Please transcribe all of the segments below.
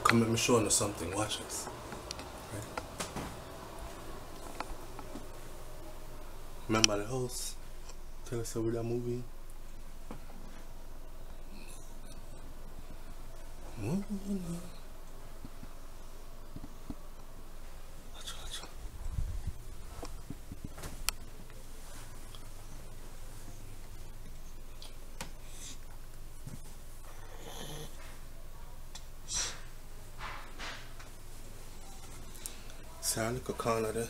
Come let me show you something. Watch this. Right. Remember the house? Tell us about that movie. Watch. See a little corner there.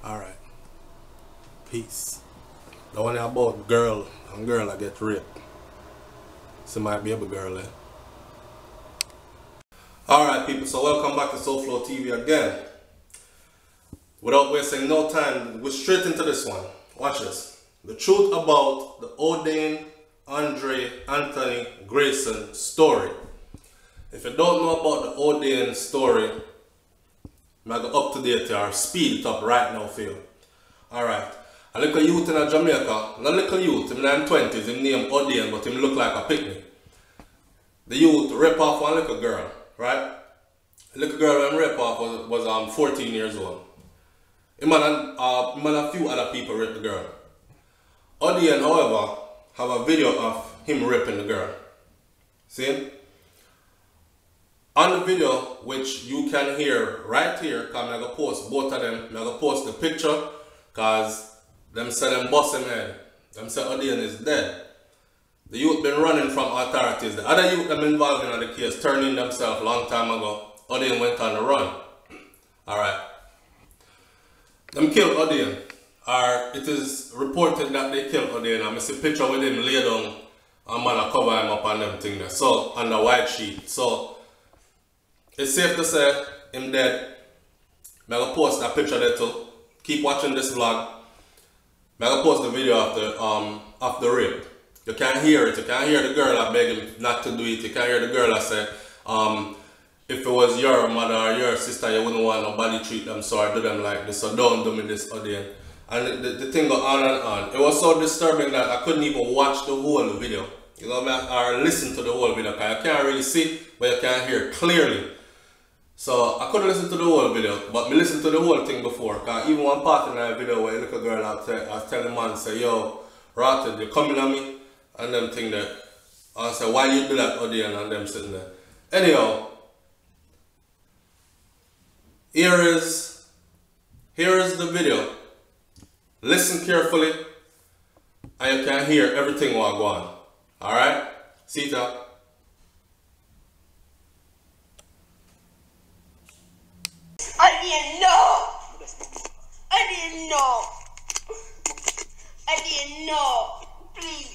Alright. Peace. The one about girl and girl that get raped. So my baby girl there. Alright people, so welcome back to SouFLoTV again. Without wasting no time, we're straight into this one. Watch this. The truth about the Odane Anthony Greyson story. If you don't know about the Odane story, I'm going up to date or speed it up right now for you. Alright. A little youth in Jamaica, not a little youth, him in his 20s, him named Odane, but him look like a picnic. The youth rape off one little girl, right? The little girl when rape off was 14 years old. Him and a few other people raped the girl. Odane, however, have a video of him raping the girl. See? On the video, which you can hear right here, because I'm going to post both of them. I'm going to post the picture, because them say them bust him head. Them say Odane is dead. The youth been running from authorities. The other youth that been involved in the case turned in themselves a long time ago. Odane went on the run. Alright. Them killed Odane. Or it is reported that they killed Odane. I see a picture with him lay down and man cover him up on them thing there. So on the white sheet. So it's safe to say him dead. I'm gonna post that picture there too. Keep watching this vlog. I'm gonna post the video of the rape. You can't hear it. You can't hear the girl that beg him not to do it. You can't hear the girl that say, if it was your mother or your sister, you wouldn't want nobody treat them so or do them like this. So don't do me this, Odane. And the thing go on and on. It was so disturbing that I couldn't even watch the whole video. You know, or listen to the whole video. Because I can't really see, but you can't hear clearly. So I couldn't listen to the whole video, but me listened to the whole thing before. Because even one part in that video where a little girl I was telling the man, say, yo, Rotten, you coming at me? And them thing there. I said, why you do that, Odane? And them sitting there. Anyhow, here is the video. Listen carefully, and you can hear everything while going. Alright? See that? I didn't know. I didn't know. I didn't know. Please.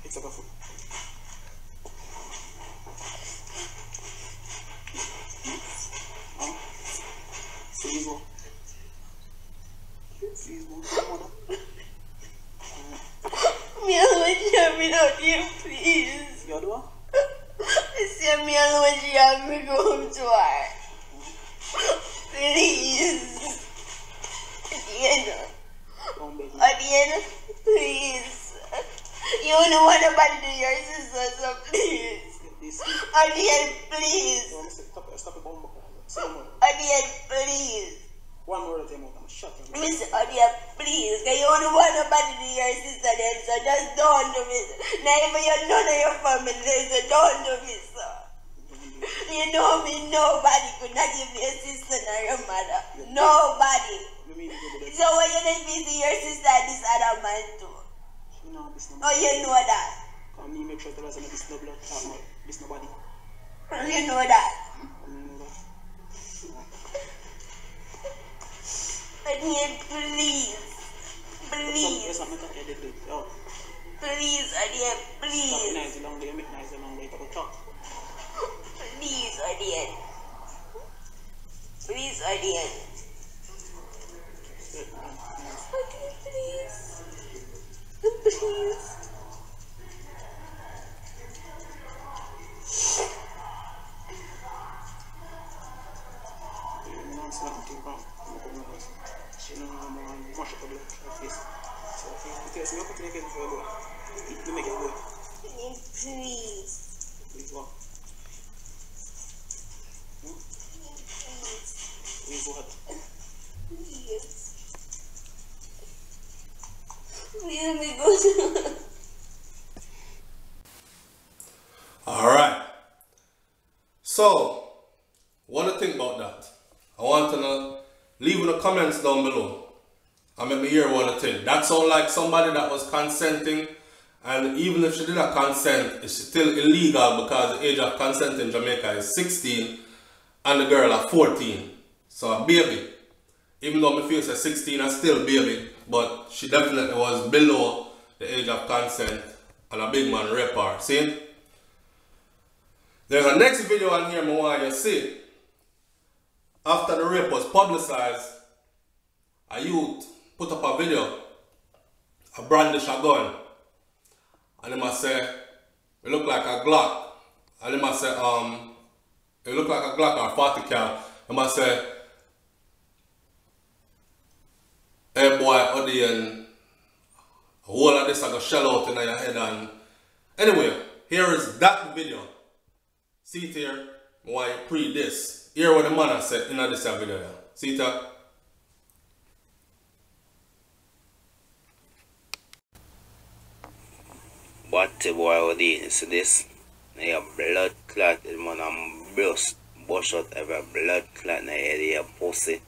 It's a buffalo. Seasonal. Me alone, share me out here, please. You do what? I say me alone, share me go home to her. Please. Odane, please. You don't want to abandon your sister, so please. Odane, please. Stop it, Odane, please. One more of them out, I'm shut up. Miss Odane, please. Because you don't want to abandon your sister, then, so just don't do it. Not even none of your family, so don't do it, sir. You know me, nobody could not give me a sister nor your mother. Nobody. So when you let me see your sister and this other man too? Oh, you know that? Come me make sure to listen to this no blood, this nobody. You know that? Odane, please. Please. Please, Odane, please. Please, Odane. Please, Odane. Please. Please. Please. Please what? Please what? Please. Please, me go. Alright. So, what do you think about that? I want to know, leave in the comments down below. And let me hear what you think. That sounds like somebody that was consenting, and even if she did not consent, it's still illegal because the age of consent in Jamaica is 16 and the girl at 14. So a baby. Even though me feel say 16 is still baby, but she definitely was below the age of consent and a big man rape her. See? There's a next video on here I want you to see. After the rape was publicized, a youth put up a video, a brandish a gun, and he must say, it look like a Glock, and he must say, it look like a Glock or 40 cal. He must say, hey boy, Odane, a whole of this I go shell out in your head. And anyway, here is that video. See it here, why you pre this. Hear what the man said in this video. See it here. What the boy Odane, see this? Now blood clot, man, I'm bush out every blood clot in the head of your pussy.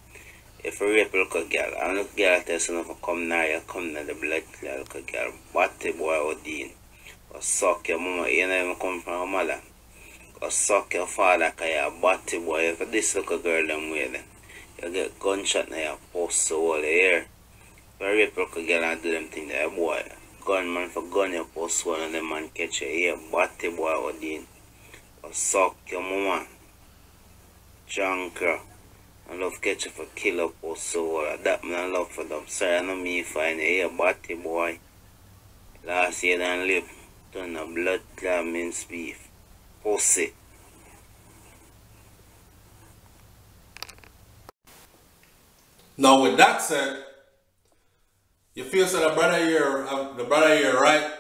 If you rape a little girl, and look girl tell you to come now, you come to the blood clot little girl. What the boy Odane? Or suck your mama, you never come from her mother. Or suck your father, because you're a batty boy. If this little girl them way then, you get gunshot in your pussy all the year. If you rape a little girl and do them things there, boy. Gunman for gun your post one and the man catch you here, batty boy Odane. Or suck your mama. Junker. I love catch you for kill up or so. That man I love for them. Sorry, I know me find you here, batty boy. Last year than live. Turn a blood clot mince beef. Pussy. Now with that said, you feel so the brother here right?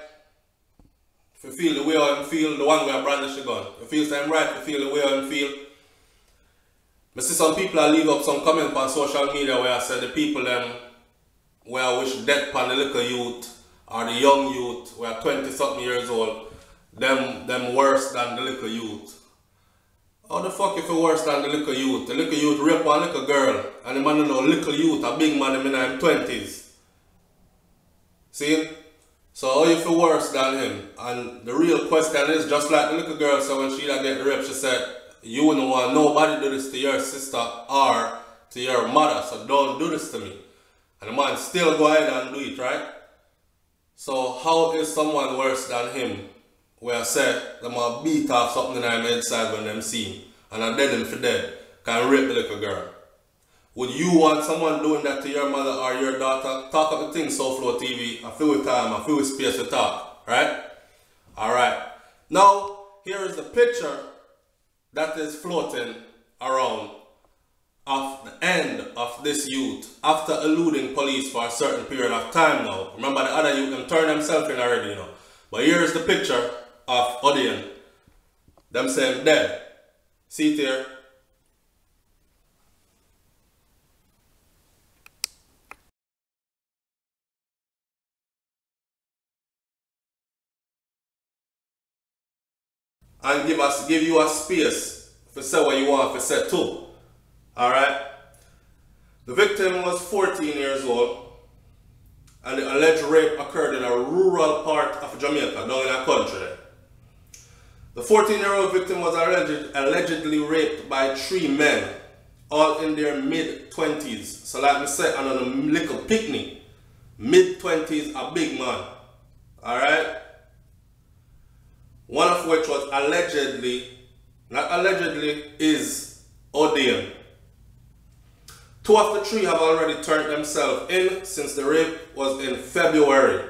If you feel the way I feel, the one where brandish the gun. You feel so I'm right, you feel the way I feel. I see some people I leave up some comment on social media where I say the people them where I wish death upon the little youth or the young youth who are 20 something years old, them worse than the little youth. How the fuck if you're worse than the little youth? The little youth rape one little girl and the man know little youth, a big man in his 20s. See? So how you feel worse than him? And the real question is, just like the little girl said when she get raped, she said, you wouldn't want nobody do this to your sister or to your mother, so don't do this to me. And the man still go ahead and do it, right? So how is someone worse than him? Where I said them will beat off something in their inside when them see him, and I dead him for dead, can rape the little girl. Would you want someone doing that to your mother or your daughter? Talk up the thing, SouFLoTV. I feel with time, I feel with space to talk, right? Alright. Now, here is the picture that is floating around of the end of this youth after eluding police for a certain period of time now. Remember the other youth, them turned themselves in already, you know. But here's the picture of Odane. Them saying dead. See it here. And give you a space to say what you want to say too. Alright? The victim was 14 years old and the alleged rape occurred in a rural part of Jamaica, down in a country there. The 14-year-old victim was allegedly raped by 3 men, all in their mid-20s. So like me say, on a little picnic, mid-20s, a big man. Alright? One of which was allegedly, not allegedly, is Odane. 2 of the 3 have already turned themselves in since the rape was in February.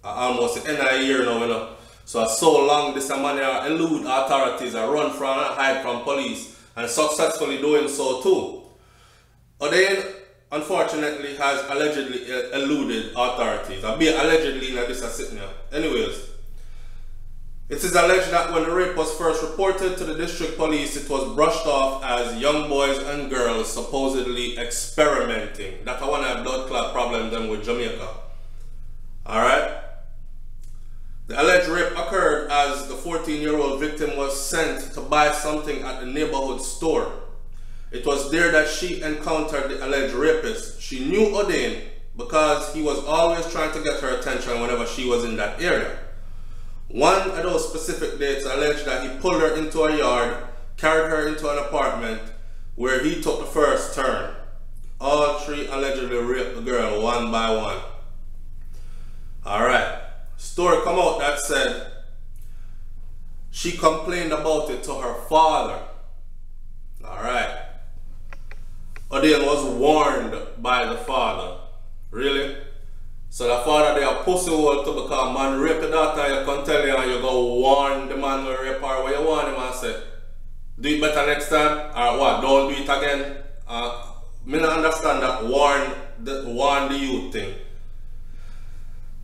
Almost the end of the year now, you know. So long this man elude authorities and run from and hide from police, and successfully doing so too. Odane, unfortunately, has allegedly eluded authorities. I'll be allegedly in this sitting here. Anyways, it is alleged that when the rape was first reported to the district police, it was brushed off as young boys and girls supposedly experimenting. That's one of the blood clot problem them with Jamaica. Alright? The alleged rape occurred as the 14-year-old victim was sent to buy something at the neighborhood store. It was there that she encountered the alleged rapist. She knew Odane because he was always trying to get her attention whenever she was in that area. One of those specific dates alleged that he pulled her into a yard, carried her into an apartment where he took the first turn. All 3 allegedly raped the girl one by one. Alright. Story come out that said she complained about it to her father. Alright. Odane was warned by the father. Really? So the father they a pussy hole to become man rape the daughter, you can tell you and you go warn the man who rape her where you want him and say, do it better next time, or what, don't do it again. Me not understand that warn the youth thing.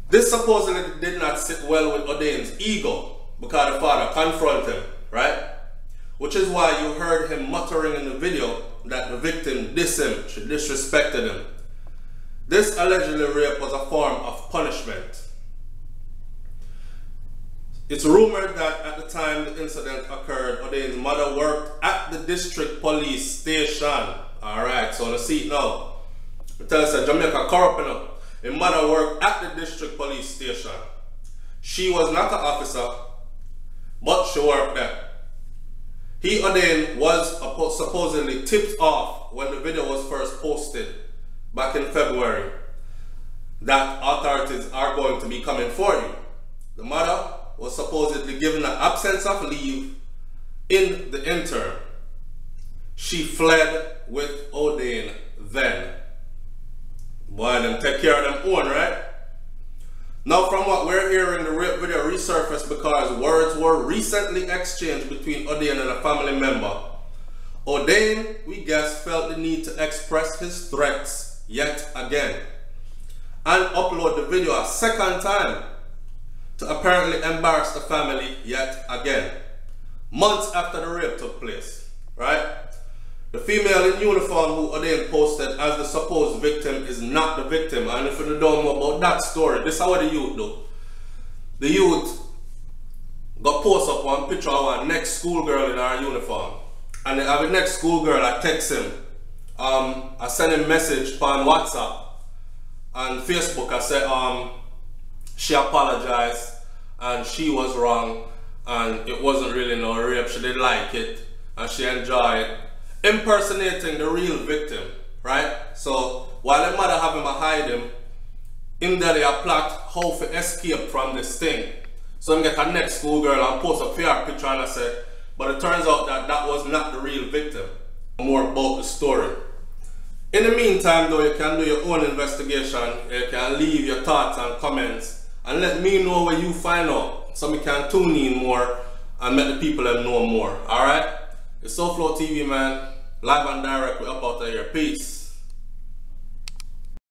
This supposedly did not sit well with Odane's ego because the father confronted him, right? Which is why you heard him muttering in the video that the victim dissed him, she disrespected him. This allegedly rape was a form of punishment. It's rumored that at the time the incident occurred, Odane's mother worked at the district police station. Alright, so on the seat now. I tell us that Jamaica corrupt enough. His mother worked at the district police station. She was not an officer, but she worked there. He, Odane, was supposedly tipped off when the video was first posted back in February that authorities are going to be coming for you. The mother was supposedly given an absence of leave in the interim. She fled with Odane then. Boy, them take care of them own, right? Now from what we're hearing, the rape video resurfaced because words were recently exchanged between Odane and a family member. Odane, we guess, felt the need to express his threats yet again and upload the video a second time to apparently embarrass the family yet again, months after the rape took place, right? The female in uniform who Odane posted as the supposed victim is not the victim. And if you don't know about that story, this is what the youth do. The youth got post up one picture of a next schoolgirl in her uniform. And the next schoolgirl, I text him. I send him a message on WhatsApp and Facebook. I said she apologized and she was wrong and it wasn't really no rape. She didn't like it and she enjoyed impersonating the real victim, right? So while the mother have him hide him, in there they are plot how to escape from this thing. So I get a next schoolgirl and post a fair picture and I say, but it turns out that that was not the real victim. More about the story. In the meantime though, you can do your own investigation. You can leave your thoughts and comments and let me know where you find out so we can tune in more and let the people know more. Alright? It's SouFLoTV, man. Live and direct. We're up out of here. Peace.